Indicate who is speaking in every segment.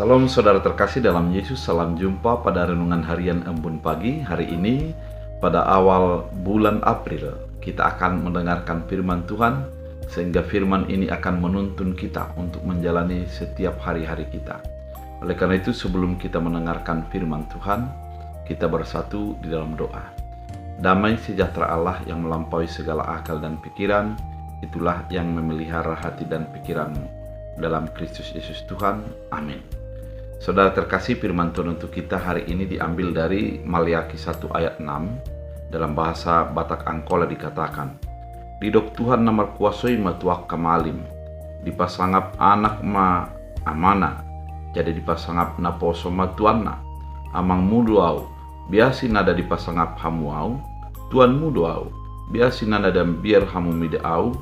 Speaker 1: Salam saudara terkasih dalam Yesus, salam jumpa pada renungan harian Embun Pagi. Hari ini pada awal bulan April kita akan mendengarkan firman Tuhan, sehingga firman ini akan menuntun kita untuk menjalani setiap hari-hari kita. Oleh karena itu, sebelum kita mendengarkan firman Tuhan, kita bersatu di dalam doa. Damai sejahtera Allah yang melampaui segala akal dan pikiran, itulah yang memelihara hati dan pikiranmu dalam Kristus Yesus Tuhan. Amin. Saudara terkasih, firman Tuhan untuk kita hari ini diambil dari Maliaki 1 ayat 6. Dalam bahasa Batak Angkola dikatakan, "Didok Tuhan namar kuasoi matuak kamalim, dipasangap anak ma amana, jadi dipasangap na poso matuanna, amang mudu au, biasi nada dipasangap hamu au, tuan mudu au, biasi nada dan biar hamu mide au,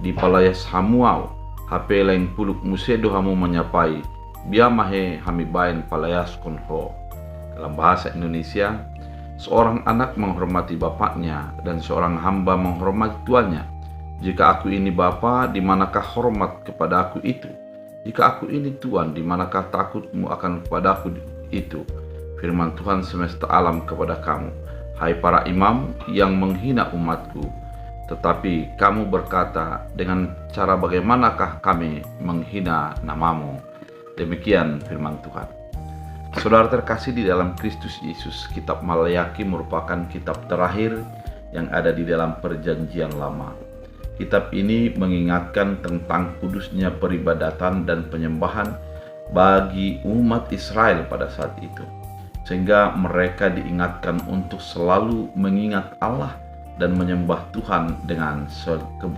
Speaker 1: dipalayas hamu au, hape lain puluk musedo hamu menyapai, biamahe hami bain palayas konho." Dalam bahasa Indonesia, seorang anak menghormati bapaknya dan seorang hamba menghormati tuannya. Jika aku ini bapa, di manakah hormat kepada aku itu? Jika aku ini tuan, di manakah takutmu akan kepada aku itu? Firman Tuhan semesta alam kepada kamu, hai para imam yang menghina umatku. Tetapi kamu berkata, dengan cara bagaimanakah kami menghina namamu? Demikian firman Tuhan. Saudara terkasih di dalam Kristus Yesus, kitab Maliaki merupakan kitab terakhir yang ada di dalam perjanjian lama. Kitab ini mengingatkan tentang kudusnya peribadatan dan penyembahan bagi umat Israel pada saat itu, sehingga mereka diingatkan untuk selalu mengingat Allah dan menyembah Tuhan dengan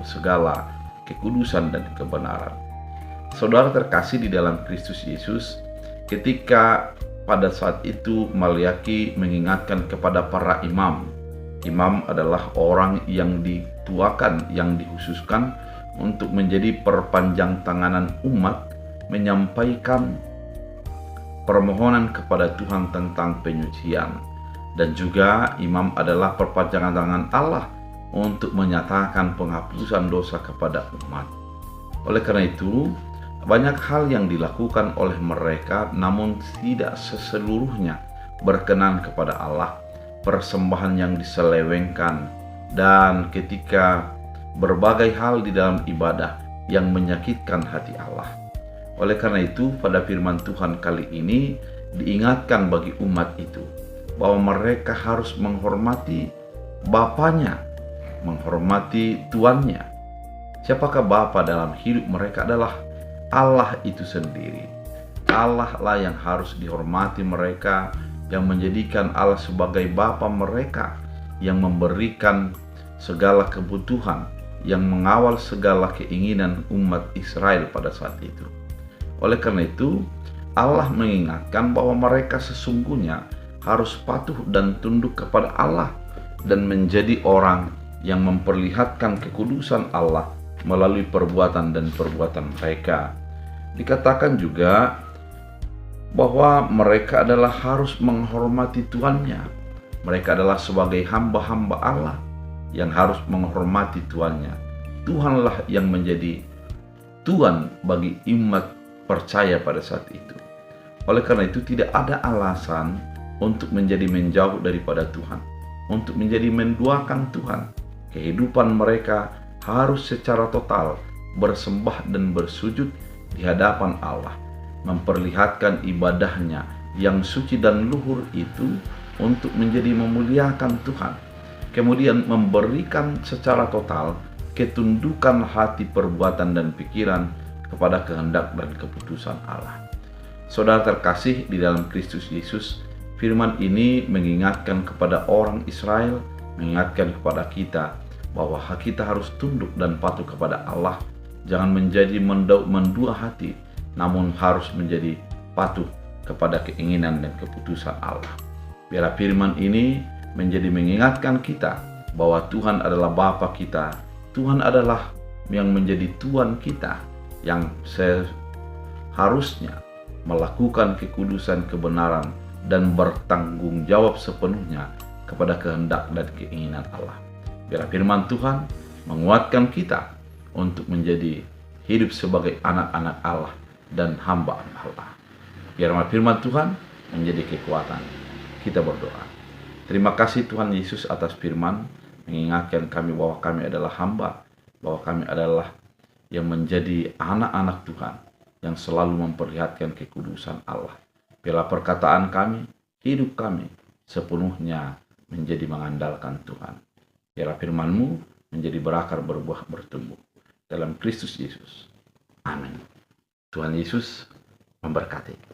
Speaker 1: segala kekudusan dan kebenaran. Saudara terkasih di dalam Kristus Yesus, ketika pada saat itu Maliaki mengingatkan kepada para imam. Imam adalah orang yang dituakan, yang dikhususkan untuk menjadi perpanjang tanganan umat, menyampaikan permohonan kepada Tuhan tentang penyucian. Dan juga imam adalah perpanjangan tangan Allah untuk menyatakan penghapusan dosa kepada umat. Oleh karena itu, banyak hal yang dilakukan oleh mereka, namun tidak seseluruhnya berkenan kepada Allah. Persembahan yang diselewengkan, dan ketika berbagai hal di dalam ibadah yang menyakitkan hati Allah. Oleh karena itu, pada firman Tuhan kali ini diingatkan bagi umat itu bahwa mereka harus menghormati bapaknya, menghormati tuannya. Siapakah bapa dalam hidup mereka? Adalah Allah itu sendiri. Allah lah yang harus dihormati mereka, yang menjadikan Allah sebagai bapa mereka, yang memberikan segala kebutuhan, yang mengawal segala keinginan umat Israel pada saat itu. Oleh karena itu, Allah mengingatkan bahwa mereka sesungguhnya harus patuh dan tunduk kepada Allah dan menjadi orang yang memperlihatkan kekudusan Allah melalui perbuatan dan perbuatan mereka. Dikatakan juga bahwa mereka adalah harus menghormati tuannya. Mereka adalah sebagai hamba-hamba Allah yang harus menghormati tuannya. Tuhanlah yang menjadi Tuhan bagi umat percaya pada saat itu. Oleh karena itu, tidak ada alasan untuk menjadi menjauh daripada Tuhan, untuk menjadi menduakan Tuhan. Kehidupan mereka harus secara total bersembah dan bersujud di hadapan Allah, memperlihatkan ibadahnya yang suci dan luhur itu untuk menjadi memuliakan Tuhan, kemudian memberikan secara total ketundukan hati, perbuatan dan pikiran kepada kehendak dan keputusan Allah. Saudara terkasih di dalam Kristus Yesus, firman ini mengingatkan kepada orang Israel, mengingatkan kepada kita bahwa kita harus tunduk dan patuh kepada Allah. Jangan menjadi mendua hati, namun harus menjadi patuh kepada keinginan dan keputusan Allah. Biarlah firman ini menjadi mengingatkan kita bahwa Tuhan adalah Bapa kita. Tuhan adalah yang menjadi Tuhan kita, yang seharusnya melakukan kekudusan, kebenaran, dan bertanggung jawab sepenuhnya kepada kehendak dan keinginan Allah. Biarlah firman Tuhan menguatkan kita untuk menjadi hidup sebagai anak-anak Allah dan hamba Allah. Biar firman Tuhan menjadi kekuatan. Kita berdoa. Terima kasih Tuhan Yesus atas firman, mengingatkan kami bahwa kami adalah hamba, bahwa kami adalah yang menjadi anak-anak Tuhan, yang selalu memperlihatkan kekudusan Allah. Biarlah perkataan kami, hidup kami sepenuhnya menjadi mengandalkan Tuhan. Biarlah firman-Mu menjadi berakar, berbuah, bertumbuh. Dalam Kristus Yesus. Amin. Tuhan Yesus memberkati.